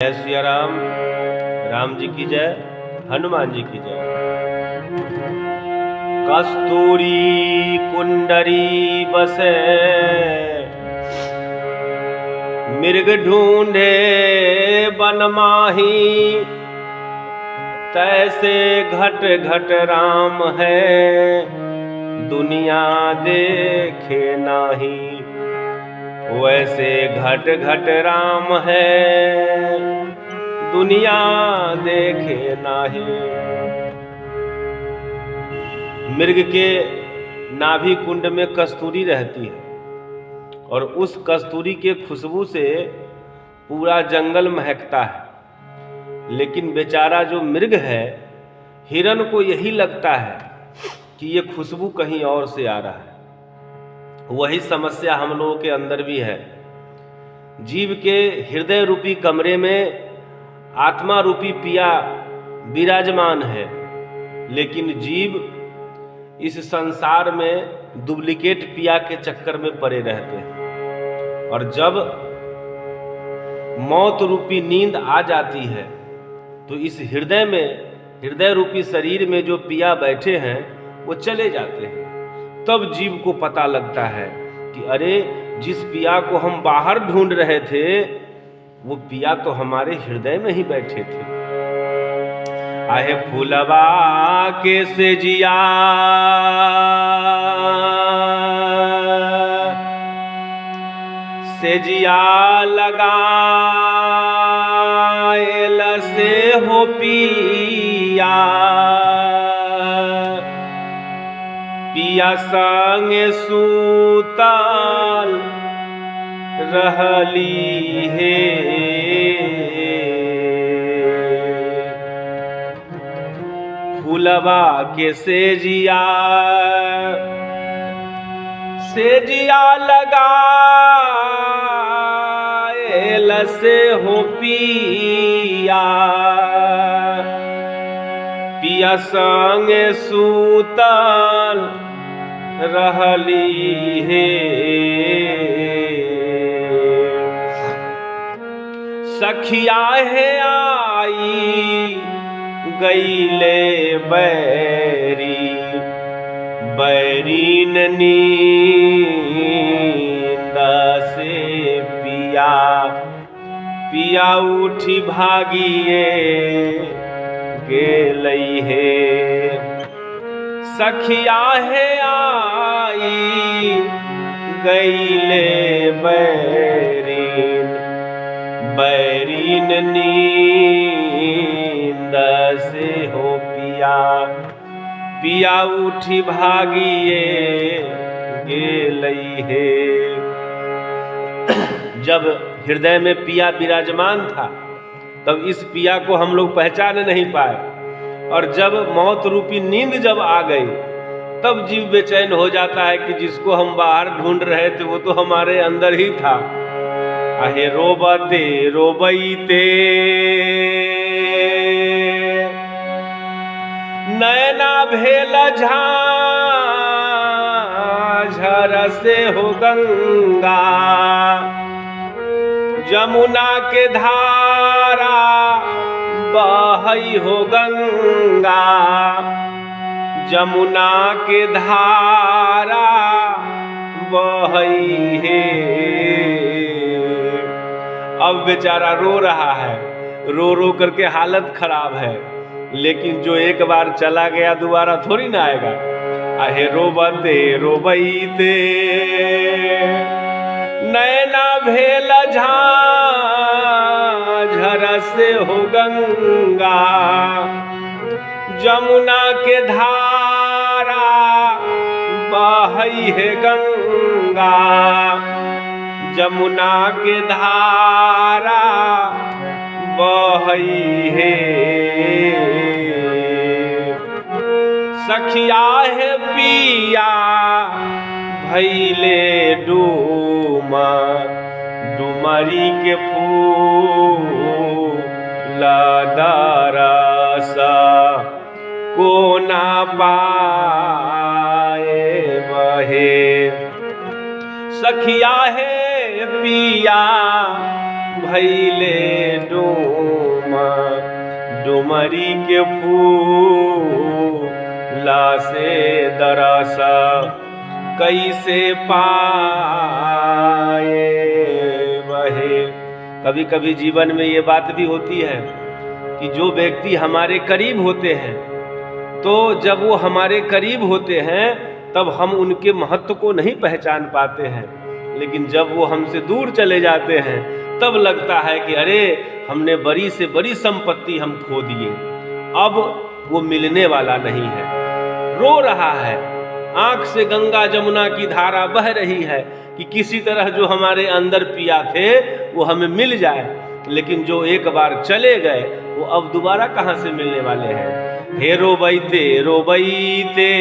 जय सिया राम। राम जी की जय, हनुमान जी की जय। कस्तूरी कुंडरी बसे, मृग ढूंढे बन माही। तैसे घट घट राम है, दुनिया देखे नाही। वैसे घट घट राम है, दुनिया देखे नाही। मृग के नाभि कुंड में कस्तूरी रहती है और उस कस्तूरी के खुशबू से पूरा जंगल महकता है। लेकिन बेचारा जो मृग है, हिरन को यही लगता है कि ये खुशबू कहीं और से आ रहा है। वही समस्या हम लोगों के अंदर भी है। जीव के हृदय रूपी कमरे में आत्मा रूपी पिया विराजमान है, लेकिन जीव इस संसार में डुप्लीकेट पिया के चक्कर में पड़े रहते हैं। और जब मौत रूपी नींद आ जाती है तो इस हृदय रूपी शरीर में जो पिया बैठे हैं वो चले जाते हैं। तब जीव को पता लगता है कि अरे, जिस पिया को हम बाहर ढूंढ रहे थे वो पिया तो हमारे हृदय में ही बैठे थे। आहे फूलवा के सेजिया, सेजिया लगाएल से हो पिया। पिया संग सूतल रहली हे। फूलवा के सेजिया, सेजिया लगाएल से हो पिया। पिया संग सूतल रहली हे। सखिया है आई गईले बैरी, बैरीन नींद से पिया। पिया उठी भागिए गेलई हे। सखिया है आई गईले बैरीन, बैरीन नींद से हो पिया। पिया उठी भागिए गेलई हे। जब हृदय में पिया विराजमान था तब इस पिया को हम लोग पहचान नहीं पाए, और जब मौत रूपी नींद जब आ गई तब जीव बेचैन हो जाता है कि जिसको हम बाहर ढूंढ रहे थे वो तो हमारे अंदर ही था। आहे रोबते रोबईते नैना भेल झाझर से हो गंगा। जमुना के धारा बहई हो गंगा। जमुना के धारा बहई है। अब बेचारा रो रहा है, रो रो करके हालत खराब है, लेकिन जो एक बार चला गया दोबारा थोड़ी ना आएगा। आहे रोबते रोबईते नैना भेल झाझर से हो गंगा। जमुना के धारा बहई है गंगा। जमुना के धारा बहई है। सखिया है पिया भैले डूमा, डुमरी के फूल दरसा को ना पाए बहे। सखिया है पिया भैले डूमा डुमरी के फूला से दरसा कैसे पाए वहे। कभी कभी जीवन में ये बात भी होती है कि जो व्यक्ति हमारे करीब होते हैं, तो जब वो हमारे करीब होते हैं तब हम उनके महत्व को नहीं पहचान पाते हैं, लेकिन जब वो हमसे दूर चले जाते हैं तब लगता है कि अरे हमने बड़ी से बड़ी संपत्ति हम खो दिए, अब वो मिलने वाला नहीं है। रो रहा है, आंख से गंगा जमुना की धारा बह रही है कि किसी तरह जो हमारे अंदर पिया थे वो हमें मिल जाए, लेकिन जो एक बार चले गए वो अब दोबारा कहाँ से मिलने वाले हैं। हे रोबैते रोबैते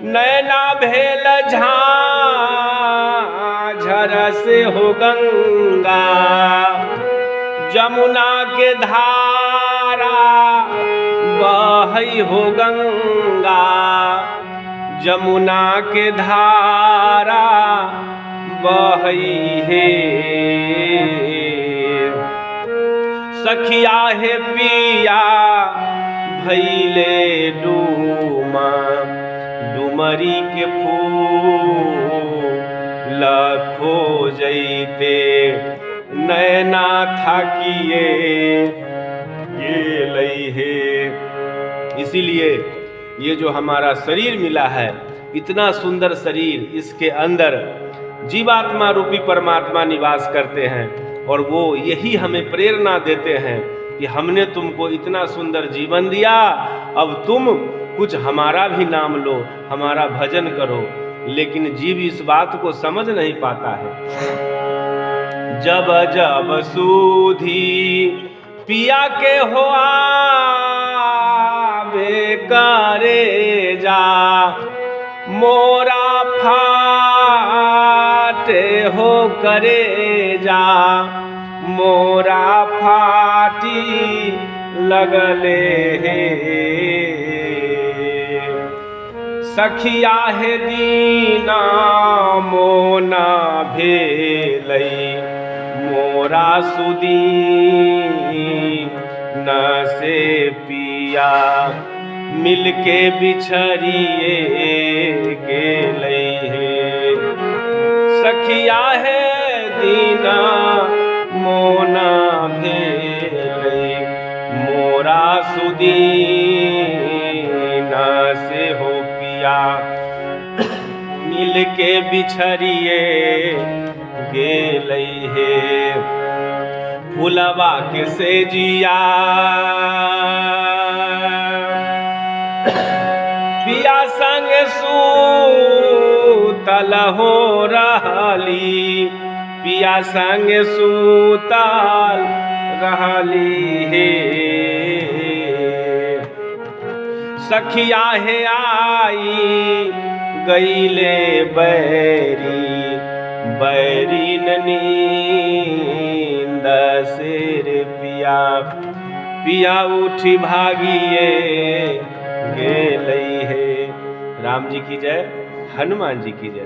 नैना भेल झाझर से हो गंगा, जमुना के धारा बहई हो गंगा, जमुना के धारा बहई है। सखिया है पिया भैले डूमा डुमरी के फूल खो जैते नैना थाकिए गेलै हे। इसीलिए ये जो हमारा शरीर मिला है, इतना सुंदर शरीर, इसके अंदर जीवात्मा रूपी परमात्मा निवास करते हैं और वो यही हमें प्रेरणा देते हैं कि हमने तुमको इतना सुंदर जीवन दिया, अब तुम कुछ हमारा भी नाम लो, हमारा भजन करो। लेकिन जीव इस बात को समझ नहीं पाता है। जब जब सूधी पिया के हो आवे करे जा, मोरा फाटे हो करे जा, मोरा फाटी लगले हे। सखिया है दीना मोना भेलै, मोरा सुदीन न से पिया मिलके बिछड़िए गेलै हे। सखिया है दीना मोना भेलै, मोरा सुदीन से हो पिया मिलके बिछड़िए गेलै हे। फुलवा के सेजिया पिया संग सूतल हो रहली, पिया संग सूतल रहली हे। सखिया है आई गईले बैरी, बैरी नींद सिर पिया, पिया उठी भागिए गेलै हे। राम जी की जय, हनुमान जी की जय।